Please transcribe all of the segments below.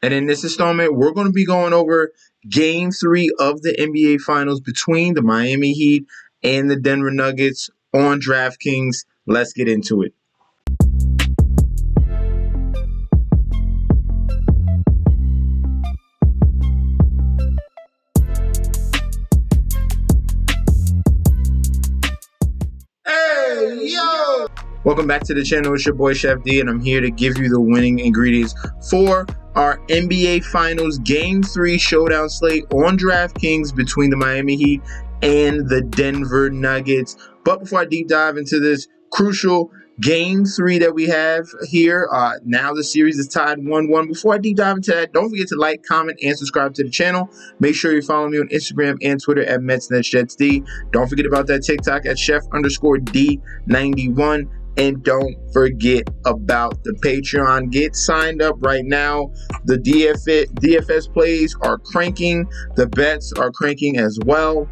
And in this installment, we're going to be going over Game 3 of the NBA Finals between the Miami Heat and the Denver Nuggets on DraftKings. Let's get into it. Hey, yo! Welcome back to the channel. It's your boy Chef D, and I'm here to give you the winning ingredients for our NBA Finals Game 3 showdown slate on DraftKings between the Miami Heat and the Denver Nuggets. But before I deep dive into this crucial Game 3 that we have here, now the series is tied 1-1. Before I deep dive into that, don't forget to like, comment, and subscribe to the channel. Make sure you follow me on Instagram and Twitter at MetsNetJetsD. Don't forget about that TikTok at Chef_D91. And don't forget about the Patreon. Get signed up right now. The DFS plays are cranking. The bets are cranking as well.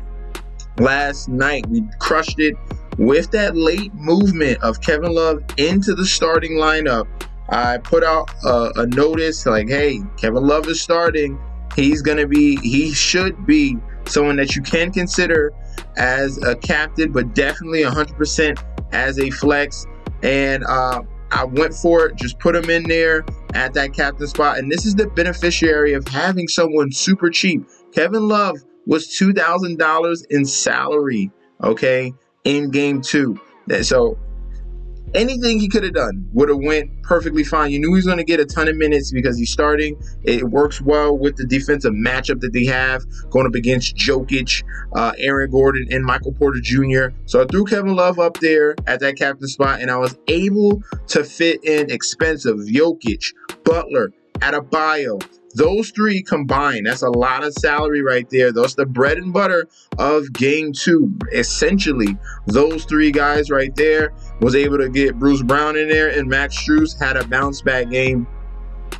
Last night, we crushed it with that late movement of Kevin Love into the starting lineup. I put out a notice like, hey, Kevin Love is starting. He should be someone that you can consider as a captain, but definitely 100% as a flex. And I went for it, just put him in there at that captain spot. And this is the beneficiary of having someone super cheap. Kevin Love was $2,000 in salary, okay, in Game 2. So anything he could have done would have went perfectly fine. You knew he was going to get a ton of minutes because he's starting. It works well with the defensive matchup that they have going up against Jokic, Aaron Gordon, and Michael Porter Jr. So I threw Kevin Love up there at that captain spot, and I was able to fit in expensive Jokic, Butler, Adebayo. Those three combined, that's a lot of salary right there. That's the bread and butter of Game 2. Essentially, those three guys right there. Was able to get Bruce Brown in there, and Max Strus had a bounce back game.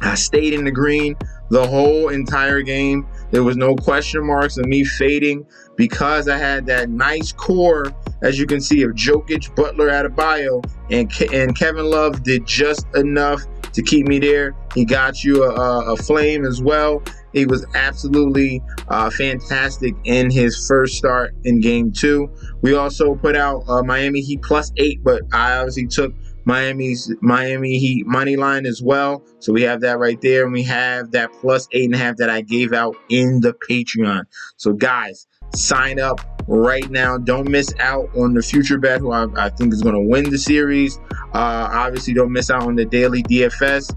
I stayed in the green the whole entire game. There was no question marks of me fading because I had that nice core, as you can see, of Jokic, Butler, Adebayo, and Kevin Love did just enough to keep me there. He got you a flame as well. He was absolutely fantastic in his first start in Game 2. We also put out Miami Heat +8, but I obviously took Miami Heat money line as well. So we have that right there, and we have that +8.5 that I gave out in the Patreon. So guys, sign up right now. Don't miss out on the future bet, who I think is going to win the series. Obviously, don't miss out on the daily DFS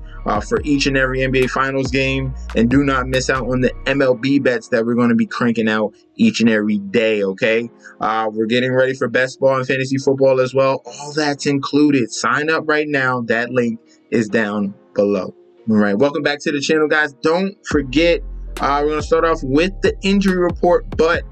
for each and every NBA Finals game. And do not miss out on the MLB bets that we're going to be cranking out each and every day, okay? We're getting ready for best ball and fantasy football as well. All that's included. Sign up right now. That link is down below. All right, welcome back to the channel, guys. Don't forget, we're going to start off with the injury report, but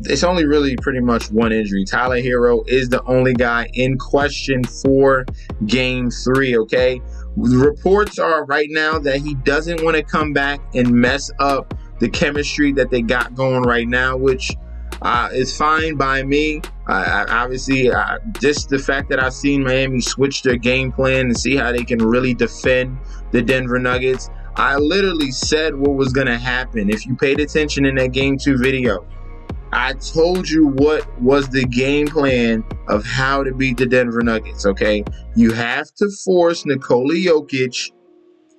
it's only really pretty much one injury. Tyler Hero is the only guy in question for Game 3, okay? The reports are right now that he doesn't want to come back and mess up the chemistry that they got going right now, which is fine by me. Obviously, just the fact that I've seen Miami switch their game plan and see how they can really defend the Denver Nuggets. I literally said what was going to happen. If you paid attention in that Game 2 video, I told you what was the game plan of how to beat the Denver Nuggets, okay? You have to force Nikola Jokic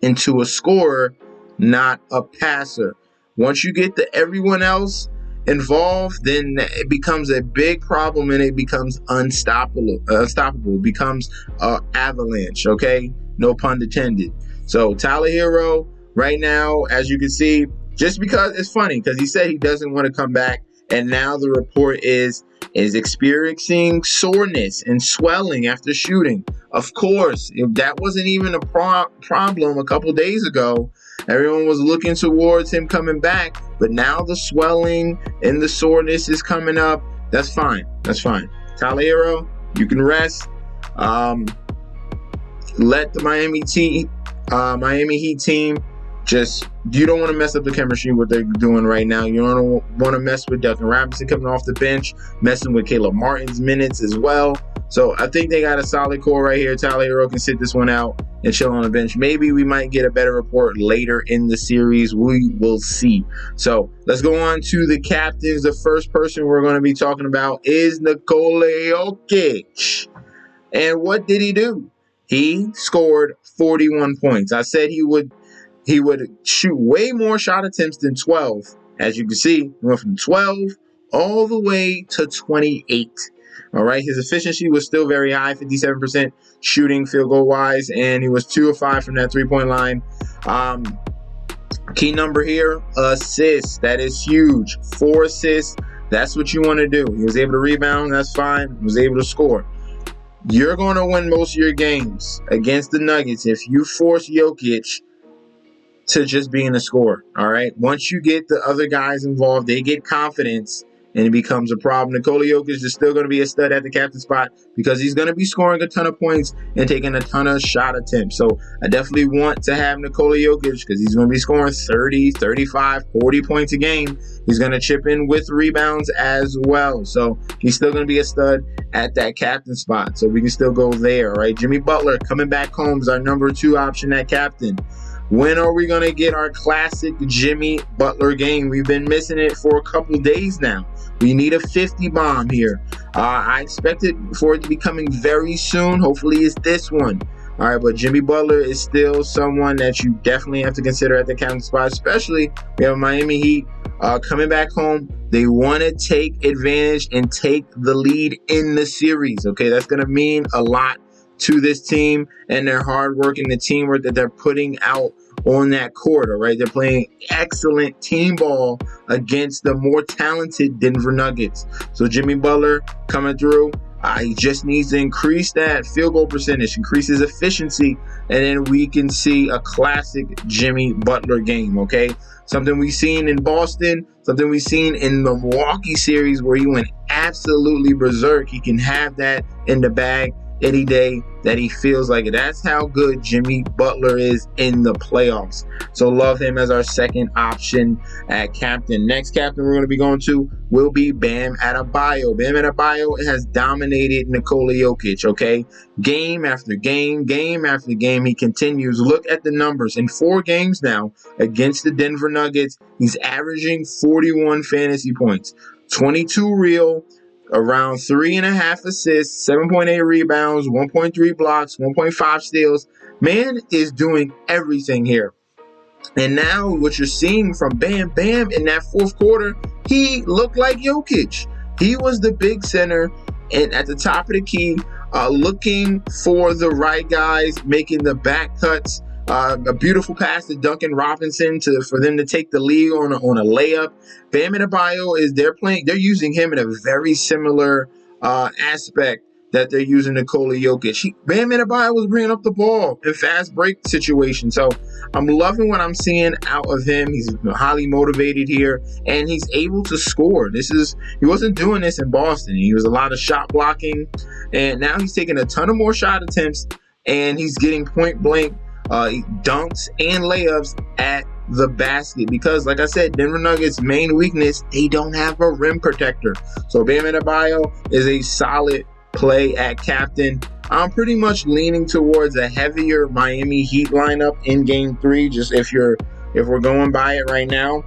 into a scorer, not a passer. Once you get everyone else involved, then it becomes a big problem and it becomes unstoppable. It becomes an avalanche, okay? No pun intended. So Tyler Hero, right now, as you can see, just because it's funny, because he said he doesn't want to come back, and now the report is experiencing soreness and swelling after shooting. Of course, if that wasn't even a problem a couple days ago, everyone was looking towards him coming back, but now the swelling and the soreness is coming up. That's fine. That's fine. Tyler Hero, you can rest. Let the Miami Heat team you don't want to mess up the chemistry what they're doing right now. You don't want to mess with Duncan Robinson coming off the bench, messing with Caleb Martin's minutes as well. So I think they got a solid core right here. Tyler Hero can sit this one out and chill on the bench. Maybe we might get a better report later in the series. We will see. So let's go on to the captains. The first person we're going to be talking about is Nikola Jokic. And what did he do? He scored 41 points. I said he would shoot way more shot attempts than 12. As you can see, he went from 12 all the way to 28. All right, his efficiency was still very high, 57% shooting field goal wise, and he was 2 of 5 from that 3-point line. Key number here, assists. That is huge. 4 assists. That's what you want to do. He was able to rebound. That's fine. He was able to score. You're going to win most of your games against the Nuggets if you force Jokic to just being a scorer, all right? Once you get the other guys involved, they get confidence, and it becomes a problem. Nikola Jokic is still going to be a stud at the captain spot because he's going to be scoring a ton of points and taking a ton of shot attempts. So I definitely want to have Nikola Jokic because he's going to be scoring 30, 35, 40 points a game. He's going to chip in with rebounds as well. So he's still going to be a stud at that captain spot. So we can still go there, right? Jimmy Butler coming back home is our number 2 option at captain. When are we going to get our classic Jimmy Butler game? We've been missing it for a couple days now. We need a 50 bomb here. I expect it for it to be coming very soon. Hopefully it's this one. All right, but Jimmy Butler is still someone that you definitely have to consider at the captain spot, especially we have Miami Heat coming back home. They want to take advantage and take the lead in the series. Okay, that's going to mean a lot to this team and their hard work and the teamwork that they're putting out on that court. All right, they're playing excellent team ball against the more talented Denver Nuggets. So Jimmy Butler coming through. He just needs to increase that field goal percentage, increase his efficiency, and then we can see a classic Jimmy Butler game, okay? Something we've seen in Boston, something we've seen in the Milwaukee series where he went absolutely berserk. He can have that in the bag any day that he feels like it. That's how good Jimmy Butler is in the playoffs. So love him as our second option at captain. Next captain we're going to be going to will be Bam Adebayo. Bam Adebayo has dominated Nikola Jokic, okay? Game after game, game after game, he continues. Look at the numbers. In 4 games now against the Denver Nuggets, he's averaging 41 fantasy points, 22 real, around 3.5 assists, 7.8 rebounds, 1.3 blocks, 1.5 steals. Man is doing everything here. And now what you're seeing from Bam in that fourth quarter, he looked like Jokic. He was the big center and at the top of the key, looking for the right guys, making the back cuts. A beautiful pass to Duncan Robinson for them to take the lead on a layup. Bam Adebayo they're using him in a very similar aspect that they're using Nikola Jokic. Bam Adebayo was bringing up the ball in fast break situations. So I'm loving what I'm seeing out of him. He's highly motivated here, and he's able to score. He wasn't doing this in Boston. He was a lot of shot blocking, and now he's taking a ton of more shot attempts, and he's getting point blank dunks and layups at the basket because, like I said, Denver Nuggets' main weakness, they don't have a rim protector. So Bam Adebayo is a solid play at captain. I'm pretty much leaning towards a heavier Miami Heat lineup in Game 3, just if we're going by it right now.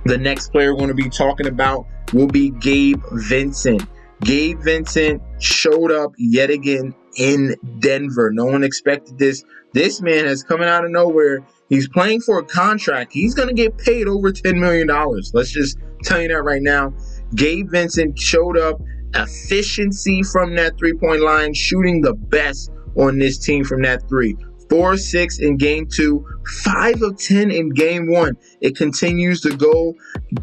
The next player we're going to be talking about will be Gabe Vincent. Gabe Vincent showed up yet again in Denver. No one expected this. This man is coming out of nowhere. He's playing for a contract. He's going to get paid over $10 million. Let's just tell you that right now. Gabe Vincent showed up. Efficiency from that 3-point line, shooting the best on this team from that 3. 4-6 in Game 2, 5 of 10 in Game 1. It continues to go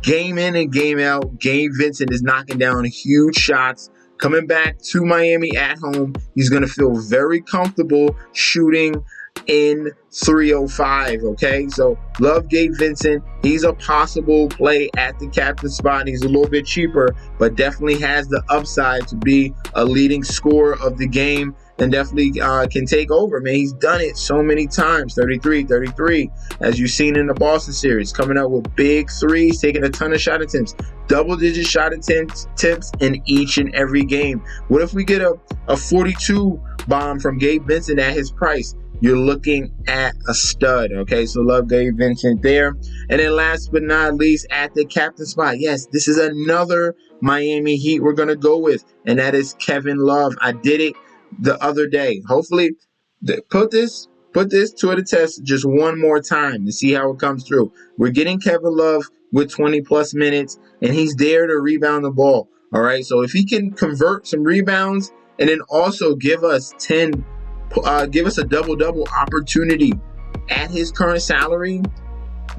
game in and game out. Gabe Vincent is knocking down huge shots. Coming back to Miami at home, he's going to feel very comfortable shooting in 305, okay? So love Gabe Vincent. He's a possible play at the captain spot. He's a little bit cheaper, but definitely has the upside to be a leading scorer of the game and definitely can take over, man. He's done it so many times. 33, as you've seen in the Boston series, coming out with big threes, taking a ton of shot attempts, double-digit shot attempts in each and every game. What if we get a 42 bomb from Gabe Vincent at his price? You're looking at a stud, okay? So love Gabe Vincent there. And then last but not least, at the captain spot, yes, this is another Miami Heat we're going to go with, and that is Kevin Love. I did it the other day. Hopefully, put this to the test just one more time to see how it comes through. We're getting Kevin Love with 20-plus minutes, and he's there to rebound the ball, all right? So if he can convert some rebounds and then also give us a double-double opportunity at his current salary,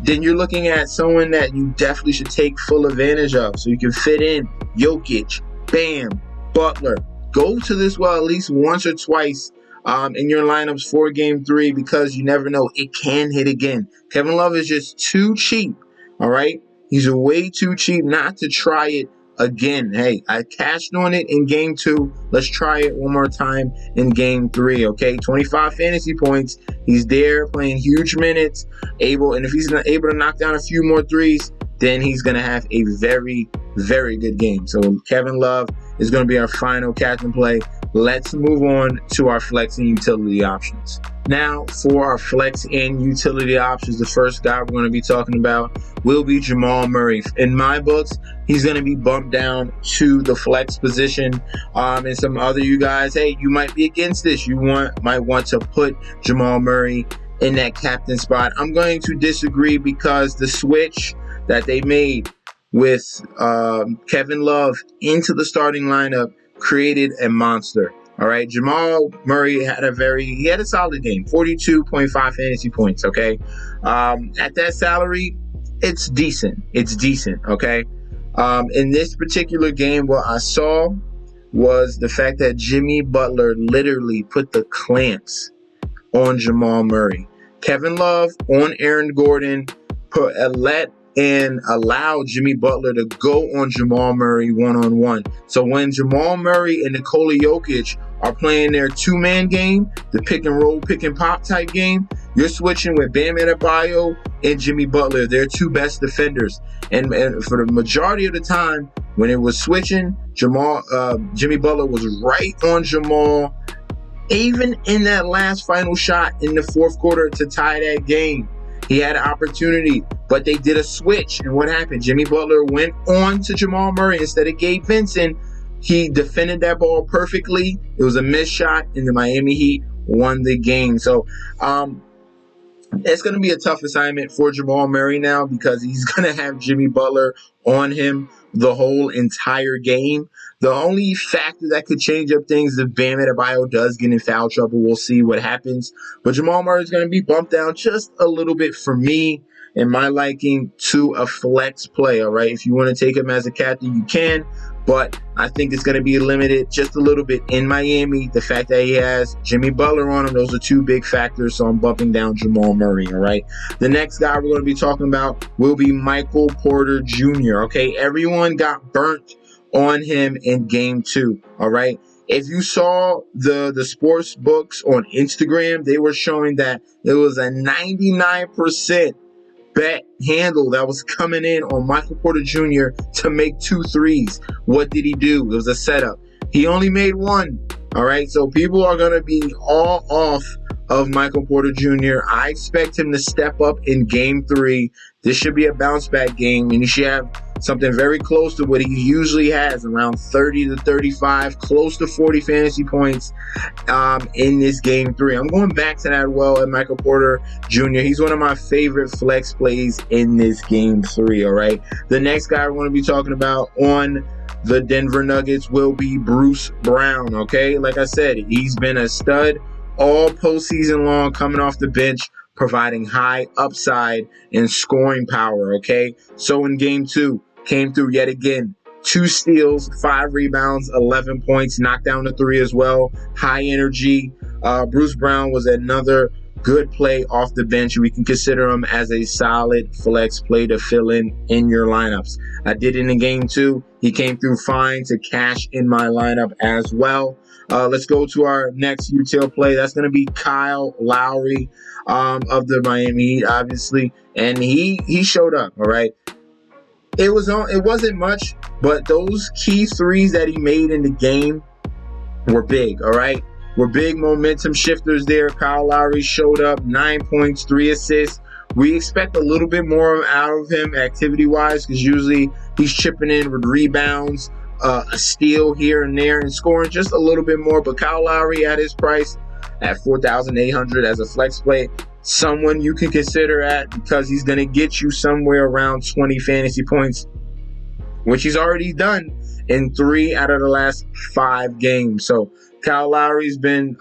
then you're looking at someone that you definitely should take full advantage of. So you can fit in Jokic, Bam, Butler. Go to this well at least once or twice in your lineups for Game 3, because you never know. It can hit again. Kevin Love is just too cheap, all right? He's way too cheap not to try it again. Hey, I cashed on it in Game 2. Let's try it one more time in Game 3, okay? 25 fantasy points. He's there playing huge minutes, and if he's not able to knock down a few more threes, then he's going to have a very, very good game. So Kevin Love is going to be our final captain play. Let's move on to our flex and utility options. Now, for our flex and utility options, the first guy we're going to be talking about will be Jamal Murray. In my books, he's going to be bumped down to the flex position. And some other you guys, hey, you might be against this. You might want to put Jamal Murray in that captain spot. I'm going to disagree, because the switch that they made with Kevin Love into the starting lineup created a monster. All right, Jamal Murray had a solid game, 42.5 fantasy points. Okay, at that salary, it's decent. Okay, in this particular game, what I saw was the fact that Jimmy Butler literally put the clamps on Jamal Murray. Kevin Love on Aaron Gordon allowed Jimmy Butler to go on Jamal Murray one-on-one. So when Jamal Murray and Nikola Jokic are playing their two-man game, the pick and roll, pick and pop type game, you're switching with Bam Adebayo and Jimmy Butler, their two best defenders. And for the majority of the time, when it was switching, Jimmy Butler was right on Jamal, even in that last final shot in the fourth quarter to tie that game. He had an opportunity, but they did a switch. And what happened? Jimmy Butler went on to Jamal Murray instead of Gabe Vincent. He defended that ball perfectly. It was a missed shot, and the Miami Heat won the game. So it's going to be a tough assignment for Jamal Murray now, because he's going to have Jimmy Butler on him the whole entire game. The only factor that could change up things if Bam Adebayo does get in foul trouble. We'll see what happens. But Jamal Murray is going to be bumped down just a little bit for me, in my liking, to a flex play. All right, if you want to take him as a captain, you can. But I think it's going to be limited just a little bit in Miami. The fact that he has Jimmy Butler on him, those are two big factors. So I'm bumping down Jamal Murray, all right? The next guy we're going to be talking about will be Michael Porter Jr., okay? Everyone got burnt on him in Game 2, all right? If you saw the sports books on Instagram, they were showing that there was a 99% bet handle that was coming in on Michael Porter Jr. to make 2 threes. What did he do? It was a setup. He only made 1. All right, so people are going to be all off of Michael Porter Jr. I expect him to step up in Game 3. This should be a bounce back game, and he should have something very close to what he usually has, around 30 to 35, close to 40 fantasy points in this Game 3. I'm going back to that well at Michael Porter Jr. He's one of my favorite flex plays in this Game 3, all right? The next guy we're going to be talking about on the Denver Nuggets will be Bruce Brown, okay? Like I said, he's been a stud all postseason long, coming off the bench, providing high upside and scoring power, okay? So in Game 2, came through yet again. 2 steals, 5 rebounds, 11 points, knocked down the 3 as well. High energy. Bruce Brown was another good play off the bench. We can consider him as a solid flex play to fill in your lineups. I did it in Game 2. He came through fine to cash in my lineup as well. Let's go to our next util play. That's going to be Kyle Lowry of the Miami Heat, obviously, and he showed up. All right, it wasn't much, but those key threes that he made in the game were big. All right, were big momentum shifters there. Kyle Lowry showed up, 9 points, 3 assists. We expect a little bit more out of him activity-wise because usually he's chipping in with rebounds, a steal here and there, and scoring just a little bit more. But Kyle Lowry at his price at $4,800 as a flex play, someone you can consider at because he's going to get you somewhere around 20 fantasy points, which he's already done in 3 out of the last 5 games. So Kyle Lowry's been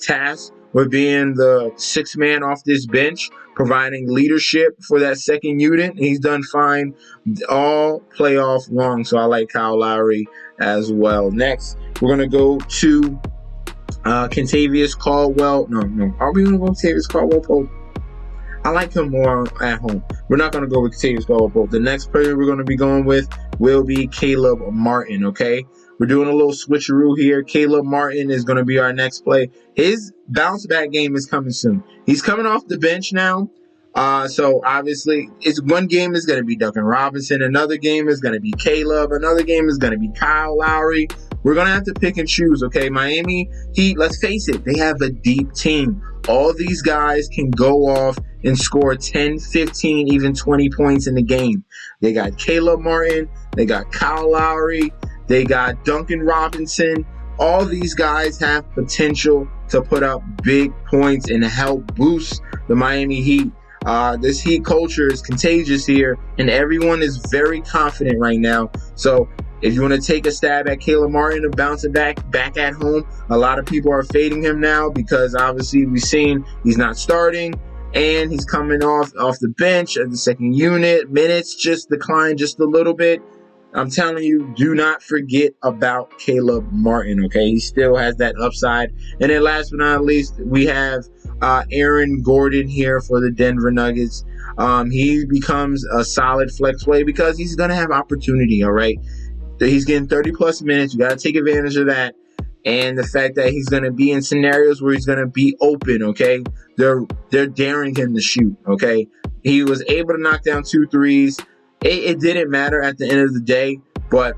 tasked with being the 6th man off this bench, providing leadership for that second unit. He's done fine all playoff long, so I like Kyle Lowry as well. Next, we're going to go to Kentavious Caldwell. No. Are we going to go Kentavious Caldwell? I like him more at home. We're not going to go with Kentavious Caldwell. The next player we're going to be going with will be Caleb Martin, okay? We're doing a little switcheroo here. Caleb Martin is going to be our next play. His bounce back game is coming soon. He's coming off the bench now. So obviously, it's one game is going to be Duncan Robinson. Another game is going to be Caleb. Another game is going to be Kyle Lowry. We're going to have to pick and choose, okay? Miami Heat, let's face it, they have a deep team. All these guys can go off and score 10, 15, even 20 points in the game. They got Caleb Martin. They got Kyle Lowry. They got Duncan Robinson. All these guys have potential to put up big points and help boost the Miami Heat. This Heat culture is contagious here, and everyone is very confident right now. So if you want to take a stab at Caleb Martin and bouncing back at home, a lot of people are fading him now because obviously we've seen he's not starting and he's coming off the bench as the second unit. Minutes just declined just a little bit. I'm telling you, do not forget about Caleb Martin, okay? He still has that upside. And then last but not least, we have Aaron Gordon here for the Denver Nuggets. He becomes a solid flex play because he's going to have opportunity, all right? He's getting 30-plus minutes. You got to take advantage of that. And the fact that he's going to be in scenarios where he's going to be open, okay? They're daring him to shoot, okay? He was able to knock down 2 threes. It didn't matter at the end of the day, but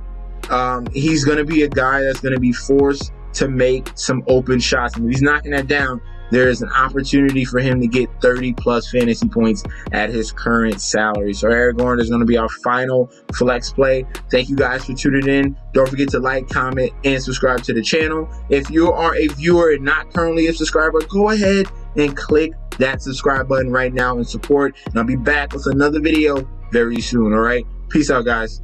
he's going to be a guy that's going to be forced to make some open shots. And if he's knocking that down, there is an opportunity for him to get 30-plus fantasy points at his current salary. So Aaron Gordon is going to be our final flex play. Thank you guys for tuning in. Don't forget to like, comment, and subscribe to the channel. If you are a viewer and not currently a subscriber, go ahead and click that subscribe button right now and support. And I'll be back with another video very soon, all right? Peace out, guys.